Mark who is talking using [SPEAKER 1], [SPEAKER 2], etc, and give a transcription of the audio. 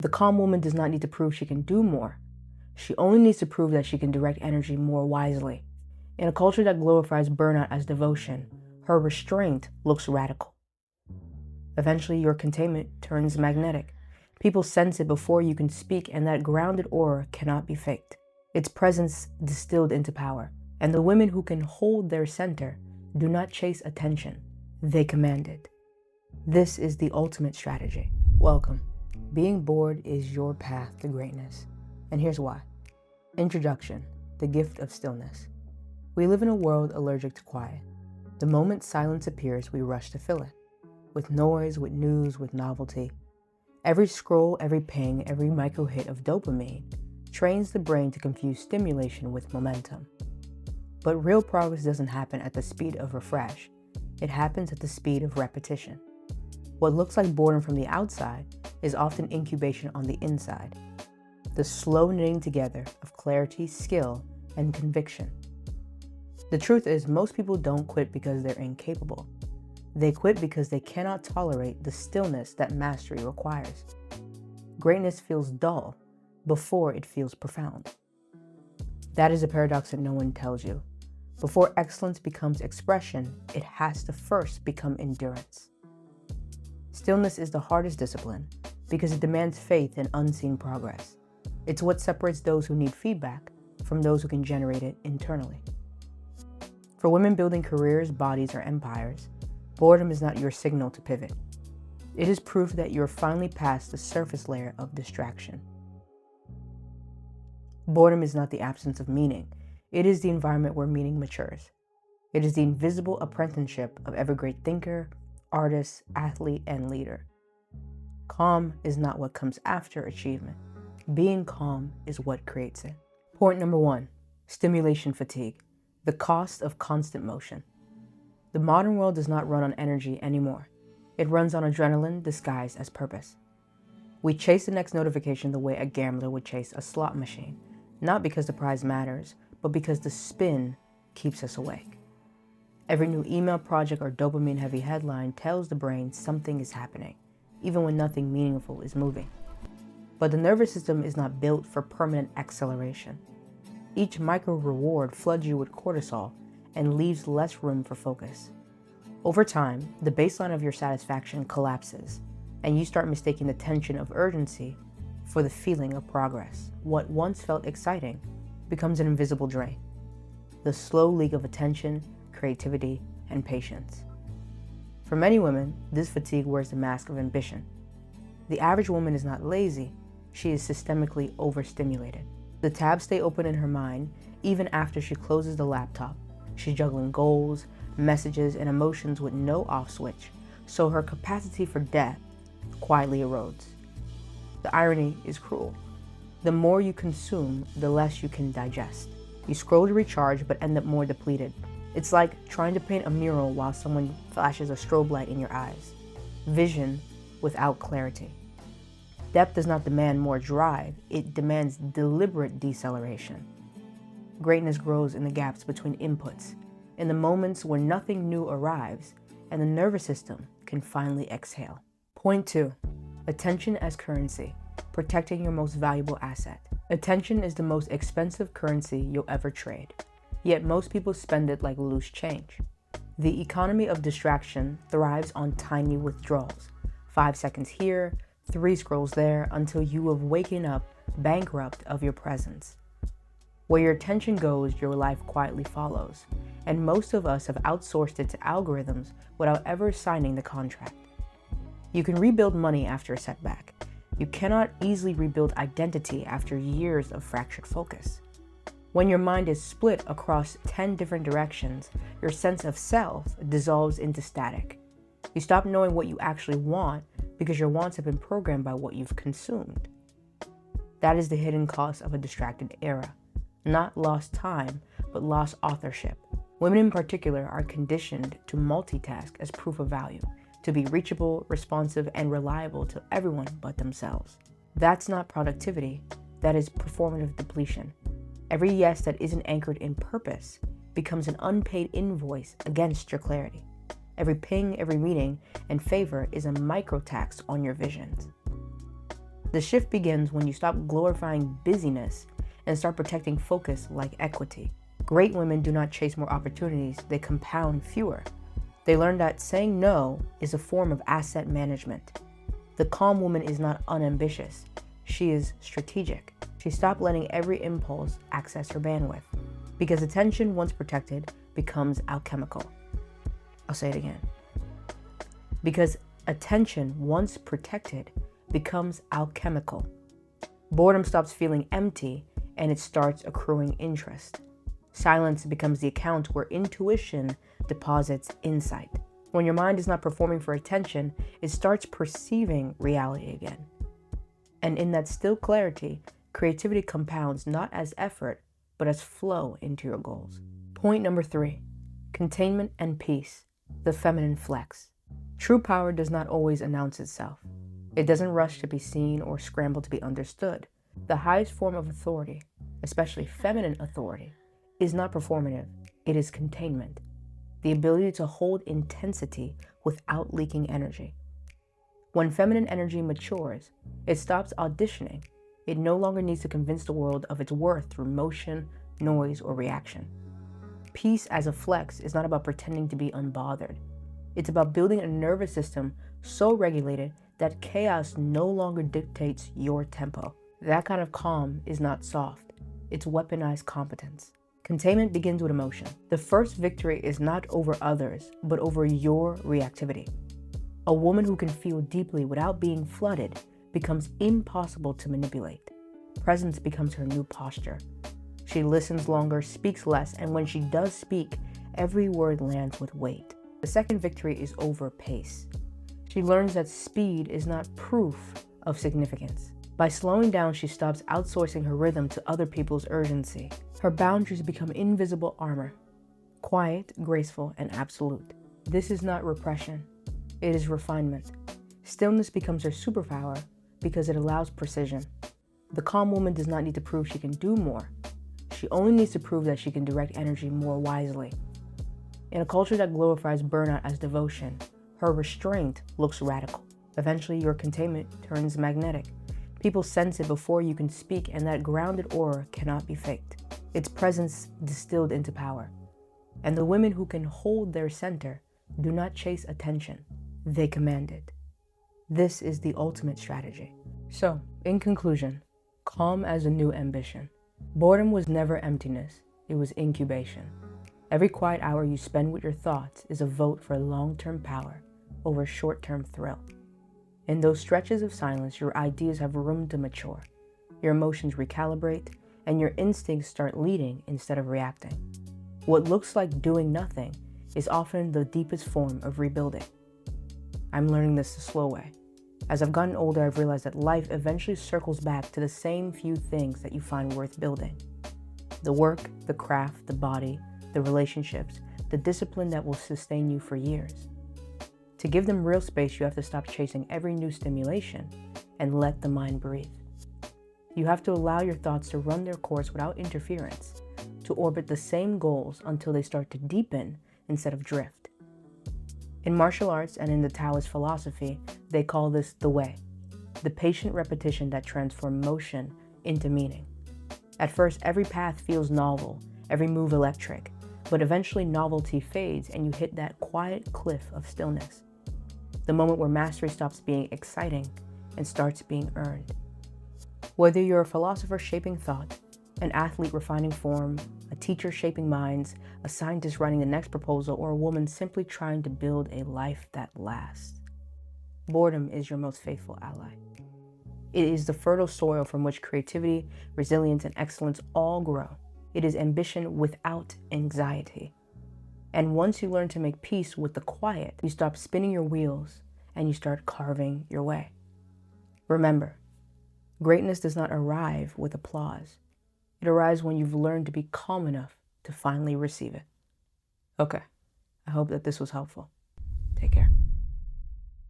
[SPEAKER 1] The calm woman does not need to prove she can do more. She only needs to prove that she can direct energy more wisely. In a culture that glorifies burnout as devotion, her restraint looks radical. Eventually, your containment turns magnetic. People sense it before you can speak, and that grounded aura cannot be faked. Its presence distilled into power. And the women who can hold their center do not chase attention, they command it. This is the ultimate strategy. Welcome. Being bored is your path to greatness. And here's why. Introduction, the gift of stillness. We live in a world allergic to quiet. The moment silence appears, we rush to fill it. With noise, with news, with novelty. Every scroll, every ping, every micro hit of dopamine trains the brain to confuse stimulation with momentum. But real progress doesn't happen at the speed of refresh. It happens at the speed of repetition. What looks like boredom from the outside is often incubation on the inside. The slow knitting together of clarity, skill, and conviction. The truth is, most people don't quit because they're incapable. They quit because they cannot tolerate the stillness that mastery requires. Greatness feels dull before it feels profound. That is a paradox that no one tells you. Before excellence becomes expression, it has to first become endurance. Stillness is the hardest discipline because it demands faith in unseen progress. It's what separates those who need feedback from those who can generate it internally. For women building careers, bodies, or empires, boredom is not your signal to pivot. It is proof that you're finally past the surface layer of distraction. Boredom is not the absence of meaning. It is the environment where meaning matures. It is the invisible apprenticeship of every great thinker, artist, athlete, and leader. Calm is not what comes after achievement. Being calm is what creates it. Point number 1, stimulation fatigue, the cost of constant motion. The modern world does not run on energy anymore. It runs on adrenaline disguised as purpose. We chase the next notification the way a gambler would chase a slot machine, not because the prize matters, but because the spin keeps us awake. Every new email project or dopamine-heavy headline tells the brain something is happening, even when nothing meaningful is moving. But the nervous system is not built for permanent acceleration. Each micro-reward floods you with cortisol and leaves less room for focus. Over time, the baseline of your satisfaction collapses, and you start mistaking the tension of urgency for the feeling of progress. What once felt exciting becomes an invisible drain. The slow leak of attention, creativity, and patience. For many women, this fatigue wears the mask of ambition. The average woman is not lazy, she is systemically overstimulated. The tabs stay open in her mind even after she closes the laptop. She's juggling goals, messages, and emotions with no off switch, so her capacity for depth quietly erodes. The irony is cruel. The more you consume, the less you can digest. You scroll to recharge but end up more depleted. It's like trying to paint a mural while someone flashes a strobe light in your eyes. Vision without clarity. Depth does not demand more drive, it demands deliberate deceleration. Greatness grows in the gaps between inputs, in the moments where nothing new arrives and the nervous system can finally exhale. Point 2, attention as currency, protecting your most valuable asset. Attention is the most expensive currency you'll ever trade, yet most people spend it like loose change. The economy of distraction thrives on tiny withdrawals. 5 seconds here, 3 scrolls there, until you have waken up bankrupt of your presence. Where your attention goes, your life quietly follows, and most of us have outsourced it to algorithms without ever signing the contract. You can rebuild money after a setback. You cannot easily rebuild identity after years of fractured focus. When your mind is split across 10 different directions, your sense of self dissolves into static. You stop knowing what you actually want because your wants have been programmed by what you've consumed. That is the hidden cost of a distracted era. Not lost time, but lost authorship. Women in particular are conditioned to multitask as proof of value, to be reachable, responsive, and reliable to everyone but themselves. That's not productivity, that is performative depletion. Every yes that isn't anchored in purpose becomes an unpaid invoice against your clarity. Every ping, every meeting, and favor is a micro tax on your visions. The shift begins when you stop glorifying busyness and start protecting focus like equity. Great women do not chase more opportunities, they compound fewer. They learn that saying no is a form of asset management. The calm woman is not unambitious, she is strategic. She stopped letting every impulse access her bandwidth, because attention, once protected, becomes alchemical. I'll say it again. Because attention, once protected, becomes alchemical. Boredom stops feeling empty and it starts accruing interest. Silence becomes the account where intuition deposits insight. When your mind is not performing for attention, it starts perceiving reality again. And in that still clarity, creativity compounds not as effort, but as flow into your goals. Point number 3, containment and peace, the feminine flex. True power does not always announce itself. It doesn't rush to be seen or scramble to be understood. The highest form of authority, especially feminine authority, is not performative, it is containment. The ability to hold intensity without leaking energy. When feminine energy matures, it stops auditioning. It no longer needs to convince the world of its worth through motion, noise, or reaction. Peace as a flex is not about pretending to be unbothered. It's about building a nervous system so regulated that chaos no longer dictates your tempo. That kind of calm is not soft, it's weaponized competence. Containment begins with emotion. The first victory is not over others, but over your reactivity. A woman who can feel deeply without being flooded becomes impossible to manipulate. Presence becomes her new posture. She listens longer, speaks less, and when she does speak, every word lands with weight. The second victory is over pace. She learns that speed is not proof of significance. By slowing down, she stops outsourcing her rhythm to other people's urgency. Her boundaries become invisible armor, quiet, graceful, and absolute. This is not repression, it is refinement. Stillness becomes her superpower because it allows precision. The calm woman does not need to prove she can do more. She only needs to prove that she can direct energy more wisely. In a culture that glorifies burnout as devotion, her restraint looks radical. Eventually, your containment turns magnetic. People sense it before you can speak, and that grounded aura cannot be faked. Its presence distilled into power. And the women who can hold their center do not chase attention, they command it. This is the ultimate strategy. So, in conclusion, calm as a new ambition. Boredom was never emptiness, it was incubation. Every quiet hour you spend with your thoughts is a vote for long-term power over short-term thrill. In those stretches of silence, your ideas have room to mature, your emotions recalibrate, and your instincts start leading instead of reacting. What looks like doing nothing is often the deepest form of rebuilding. I'm learning this the slow way. As I've gotten older, I've realized that life eventually circles back to the same few things that you find worth building. The work, the craft, the body, the relationships, the discipline that will sustain you for years. To give them real space, you have to stop chasing every new stimulation and let the mind breathe. You have to allow your thoughts to run their course without interference, to orbit the same goals until they start to deepen instead of drift. In martial arts and in the Taoist philosophy, they call this the way, the patient repetition that transforms motion into meaning. At first, every path feels novel, every move electric, but eventually novelty fades and you hit that quiet cliff of stillness. The moment where mastery stops being exciting and starts being earned. Whether you're a philosopher shaping thought, an athlete refining form, a teacher shaping minds, a scientist writing the next proposal, or a woman simply trying to build a life that lasts, boredom is your most faithful ally. It is the fertile soil from which creativity, resilience, and excellence all grow. It is ambition without anxiety. And once you learn to make peace with the quiet, you stop spinning your wheels and you start carving your way. Remember, greatness does not arrive with applause. It arrives when you've learned to be calm enough to finally receive it. Okay, I hope that this was helpful.